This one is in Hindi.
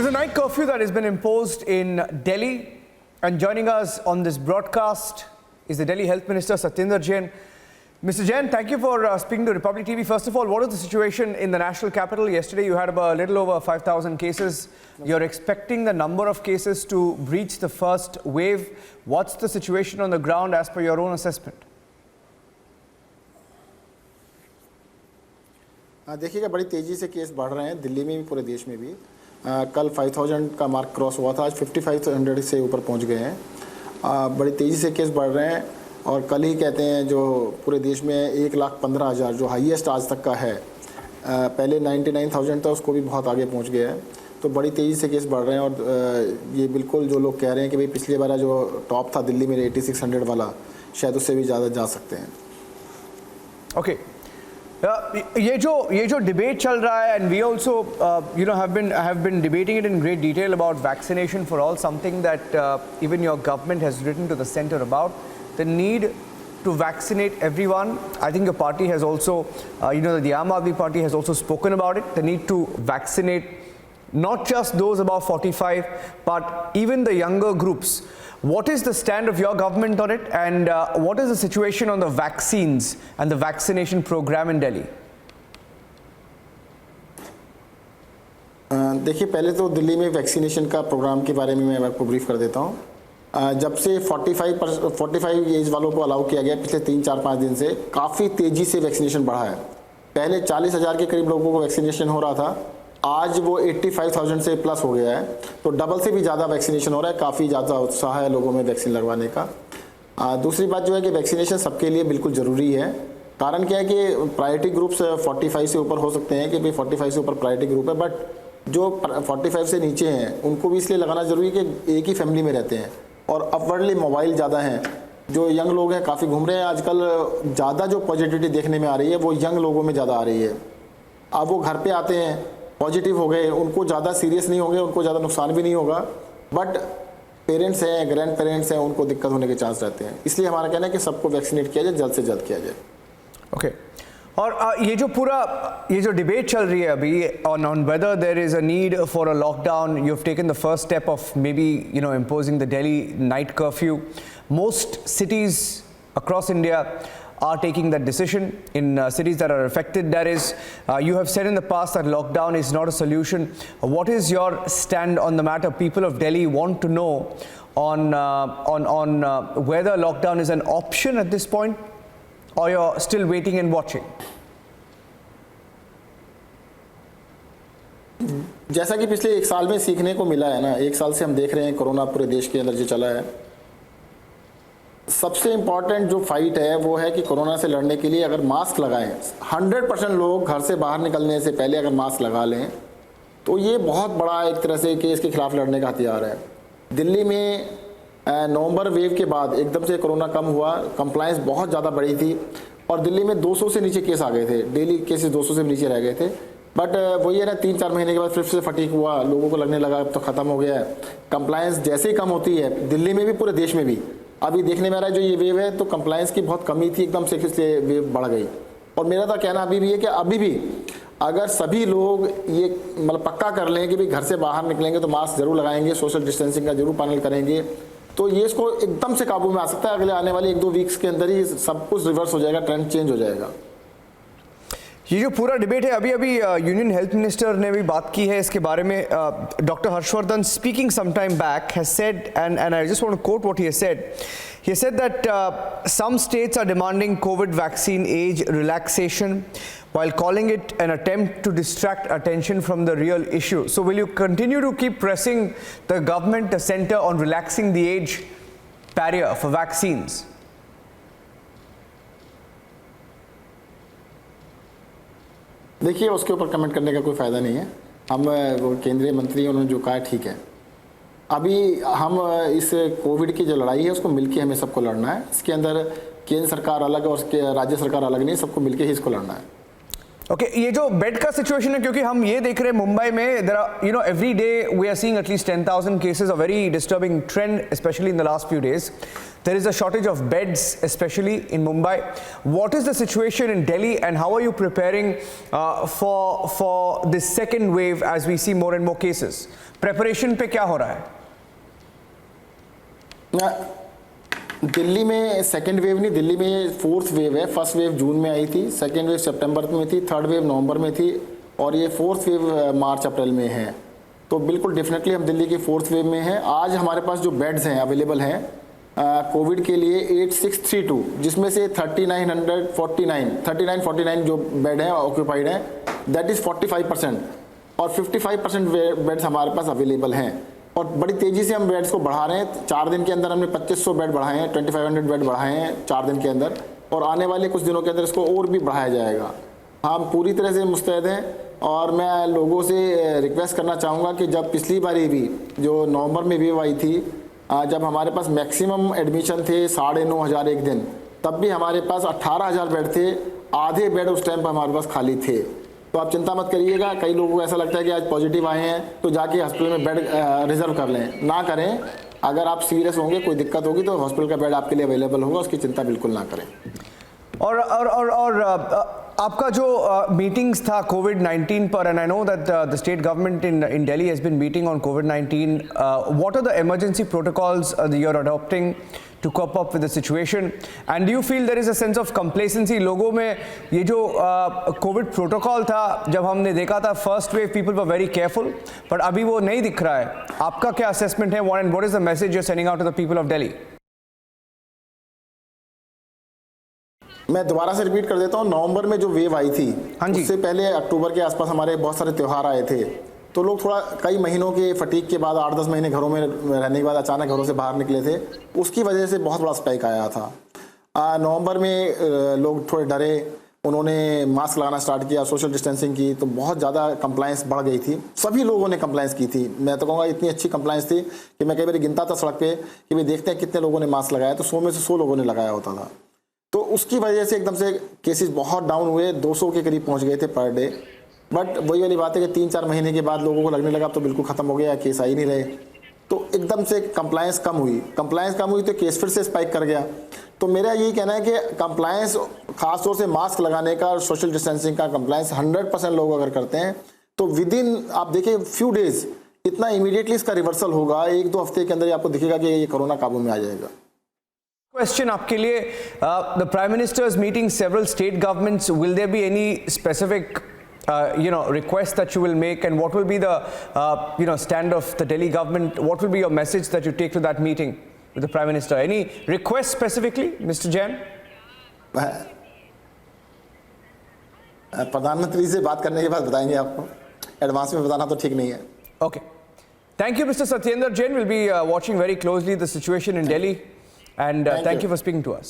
There's a night curfew that has been imposed in Delhi, and joining us on this broadcast is the Delhi Health Minister Satyinder Jain. Mr. Jain, thank you for speaking to Republic TV. First of all, what is the situation in the national capital? Yesterday you had about a little over 5,000 cases. You're expecting the number of cases to breach the first wave. What's the situation on the ground as per your own assessment? देखिएगा बड़ी तेज़ी से केस बढ़ रहे हैं दिल्ली में भी पूरे देश में भी कल 5,000 का मार्क क्रॉस हुआ था, आज 5,500 से ऊपर पहुंच गए हैं। बड़ी तेज़ी से केस बढ़ रहे हैं और कल ही कहते हैं जो पूरे देश में 1,15,000 जो हाईएस्ट आज तक का है, पहले 99,000 था, उसको भी बहुत आगे पहुंच गया है। तो बड़ी तेज़ी से केस बढ़ रहे हैं और ये बिल्कुल जो लोग कह रहे हैं कि भाई पिछली बार जो टॉप था दिल्ली में 8600 वाला, शायद उससे भी ज़्यादा जा सकते हैं। ओके ये जो डिबेट चल रहा है, and we also have been debating it in great detail about vaccination for all, something that even your government has written to the center about the need to vaccinate everyone. I think your party has also the Aam Aadmi Party has also spoken about it, the need to vaccinate not just those above 45 but even the younger groups. What is the stand of your government on it, and what is the situation on the vaccines and the vaccination program in Delhi? देखिए, पहले तो दिल्ली में वैक्सीनेशन का प्रोग्राम के बारे में मैं आपको ब्रीफ कर देता हूँ। जब से 45 एज वालों को अलाउ किया गया पिछले 3-4-5 दिन से काफ़ी तेज़ी से वैक्सीनेशन बढ़ा है। पहले 40,000 के करीब लोगों को वैक्सीनेशन हो रहा था, आज वो 85,000 से प्लस हो गया है, तो डबल से भी ज़्यादा वैक्सीनेशन हो रहा है। काफ़ी ज़्यादा उत्साह है लोगों में वैक्सीन लगवाने का। दूसरी बात जो है कि वैक्सीनेशन सबके लिए बिल्कुल ज़रूरी है। कारण क्या है कि प्रायोरिटी ग्रुप्स 45 से ऊपर हो सकते हैं कि भाई 45 से ऊपर प्रायोरिटी ग्रुप है, बट जो 45 से नीचे हैं उनको भी इसलिए लगाना ज़रूरी है कि एक ही फैमिली में रहते हैं और अपवर्डली मोबाइल ज़्यादा हैं। जो यंग लोग हैं काफ़ी घूम रहे हैं आजकल, ज़्यादा जो पॉजिटिविटी देखने में आ रही है वो यंग लोगों में ज़्यादा आ रही है। अब वो घर पे आते हैं, पॉजिटिव हो गए, उनको ज़्यादा सीरियस नहीं होंगे, उनको ज़्यादा नुकसान भी नहीं होगा, बट पेरेंट्स हैं, ग्रैंड पेरेंट्स हैं, उनको दिक्कत होने के चांस रहते हैं। इसलिए हमारा कहना है कि सबको वैक्सीनेट किया जाए, जल्द से जल्द किया जाए। ओके और ये जो डिबेट चल रही है अभी on whether there is a need for a lockdown, you've taken the first step of maybe imposing the Delhi night curfew. Most cities across India are taking that decision. In cities that are affected, that is, you have said in the past that lockdown is not a solution. What is your stand on the matter? People of Delhi want to know on whether lockdown is an option at this point, or you're still waiting and watching? जैसा कि पिछले एक साल में सीखने को मिला है ना, एक साल से हम देख रहे हैं कोरोना पूरे देश के अंदर जो चला है, सबसे इम्पॉर्टेंट जो फाइट है वो है कि कोरोना से लड़ने के लिए अगर मास्क लगाएं, 100% लोग घर से बाहर निकलने से पहले अगर मास्क लगा लें तो ये बहुत बड़ा एक तरह से केस के खिलाफ लड़ने का हथियार है। दिल्ली में नवंबर वेव के बाद एकदम से कोरोना कम हुआ, कंप्लायंस बहुत ज़्यादा बढ़ी थी और दिल्ली में 200 से नीचे केस आ गए थे, डेली केसेस 200 से नीचे रह गए थे। बट वही है ना, 3-4 महीने के बाद फिर से फटीक हुआ, लोगों को लगने लगा अब तो ख़त्म हो गया है। कंप्लायंस जैसे ही कम होती है दिल्ली में भी, पूरे देश में भी अभी देखने में आ रहा है जो ये वेव है, तो कंप्लायंस की बहुत कमी थी, एकदम से इसलिए वेव बढ़ गई। और मेरा तो कहना अभी भी है कि अभी भी अगर सभी लोग ये मतलब पक्का कर लें कि भाई घर से बाहर निकलेंगे तो मास्क जरूर लगाएंगे, सोशल डिस्टेंसिंग का जरूर पालन करेंगे, तो ये इसको एकदम से काबू में आ सकता है। अगले आने वाले 1-2 वीक्स के अंदर ही सब कुछ रिवर्स हो जाएगा, ट्रेंड चेंज हो जाएगा। ये जो पूरा डिबेट है, अभी यूनियन हेल्थ मिनिस्टर ने भी बात की है इसके बारे में। Doctor Harshvardhan speaking some time back has said, and I just want to quote what he has said. He said that some states are demanding COVID vaccine age relaxation while calling it an attempt to distract attention from the real issue. So will you continue to keep pressing the government, the center, on relaxing the age barrier for vaccines? देखिए, उसके ऊपर कमेंट करने का कोई फ़ायदा नहीं है। हम वो केंद्रीय मंत्री उन्होंने जो कहा ठीक है। अभी हम इस कोविड की जो लड़ाई है उसको मिलके हमें सबको लड़ना है। इसके अंदर केंद्र सरकार अलग और राज्य सरकार अलग नहीं, सबको मिलके ही इसको लड़ना है। ओके ये जो बेड का सिचुएशन है, क्योंकि हम ये देख रहे हैं मुंबई में there are every day we are seeing at least 10,000 cases, a very disturbing trend specially in the last few days. There is a shortage of beds, especially in Mumbai. What is the situation in Delhi, and how are you preparing for this second wave as we see more and more cases? Preparation पे क्या हो रहा है? दिल्ली में सेकेंड वेव नहीं, दिल्ली में फोर्थ वेव है। फर्स्ट वेव जून में आई थी, सेकेंड वेव सितंबर में थी, थर्ड वेव नवंबर में थी और ये फोर्थ वेव मार्च अप्रैल में है। तो बिल्कुल डेफिनेटली हम दिल्ली की फोर्थ वेव में हैं। आज हमारे पास जो बेड्स हैं अवेलेबल हैं कोविड के लिए 8632, जिसमें से 3949 जो बेड हैं ऑक्यूपाइड हैं, दैट इज़ 45%, और 55% बेड्स हमारे पास अवेलेबल हैं। और बड़ी तेज़ी से हम बेड्स को बढ़ा रहे हैं। 4 दिन के अंदर हमने 2500 बेड बढ़ाए हैं, 2500 बेड बढ़ाए हैं 4 दिन के अंदर, और आने वाले कुछ दिनों के अंदर इसको और भी बढ़ाया जाएगा। हम पूरी तरह से मुस्तैद हैं और मैं लोगों से रिक्वेस्ट करना चाहूँगा कि जब पिछली बारी भी जो नवंबर में वेव आई थी, जब हमारे पास मैक्सिमम एडमिशन थे 9,500 एक दिन, तब भी हमारे पास 18,000 बेड थे। आधे बेड उस टाइम पर हमारे पास खाली थे। तो आप चिंता मत करिएगा। कई लोगों को ऐसा लगता है कि आज पॉजिटिव आए हैं तो जाके हॉस्पिटल में बेड रिजर्व कर लें, ना करें। अगर आप सीरियस होंगे, कोई दिक्कत होगी तो हॉस्पिटल का बेड आपके लिए अवेलेबल होगा, उसकी चिंता बिल्कुल ना करें। और आपका जो मीटिंग्स था कोविड-19 पर, and I know that the state government in Delhi has been meeting on कोविड-19, what are the emergency protocols you are adopting to cope up with the situation, and do you feel there is a sense of complacency लोगों में? ये जो कोविड प्रोटोकॉल था, जब हमने देखा था first wave, people were very careful, but अभी वो नहीं दिख रहा है। आपका क्या असेसमेंट है, and what is the message you are sending out to the people of Delhi? मैं दोबारा से रिपीट कर देता हूँ। नवंबर में जो वेव आई थी, उससे पहले अक्टूबर के आसपास हमारे बहुत सारे त्यौहार आए थे, तो लोग थोड़ा कई महीनों के फटीक के बाद 8-10 महीने घरों में रहने के बाद अचानक घरों से बाहर निकले थे। उसकी वजह से बहुत बड़ा स्पाइक आया था। नवंबर में लोग थोड़े डरे, उन्होंने मास्क लगाना स्टार्ट किया, सोशल डिस्टेंसिंग की, तो बहुत ज़्यादा कंप्लायंस बढ़ गई थी। सभी लोगों ने कंप्लायंस की थी। मैं तो कहूँगा इतनी अच्छी कंप्लायंस थी कि मैं कई बार गिनता था सड़क पे कि भाई देखते हैं कितने लोगों ने मास्क लगाया, तो 100 में से 100 लोगों ने लगाया होता था। तो उसकी वजह से एकदम से केसेस बहुत डाउन हुए, 200 के करीब पहुँच गए थे पर डे। बट वही वाली बात है कि 3-4 महीने के बाद लोगों को लगने लगा अब तो बिल्कुल ख़त्म हो गया, केस आ ही नहीं रहे, तो एकदम से कंप्लायंस कम हुई तो केस फिर से स्पाइक कर गया। तो मेरा यही कहना है कि कंप्लायंस, खासतौर से मास्क लगाने का और सोशल डिस्टेंसिंग का कंप्लायंस 100% लोग अगर करते हैं तो विद इन, आप देखिए, फ्यू डेज इतना इमीडिएटली इसका रिवर्सल होगा। 1-2 हफ्ते के अंदर ही आपको दिखेगा कि ये कोरोना काबू में आ जाएगा। Question आपके लिए, the Prime Minister is meeting several state governments. Will there be any specific request that you will make, and what will be the stand of the Delhi government? What will be your message that you take to that meeting with the Prime Minister? Any request specifically, Mr. Jain? प्रधानमंत्री से बात करने के बाद बताएंगे आपको, एडवांस में बताना तो ठीक नहीं है। Okay. Thank you, Mr. Satyendra Jain. We'll be watching very closely the situation in Delhi, and thank you for speaking to us.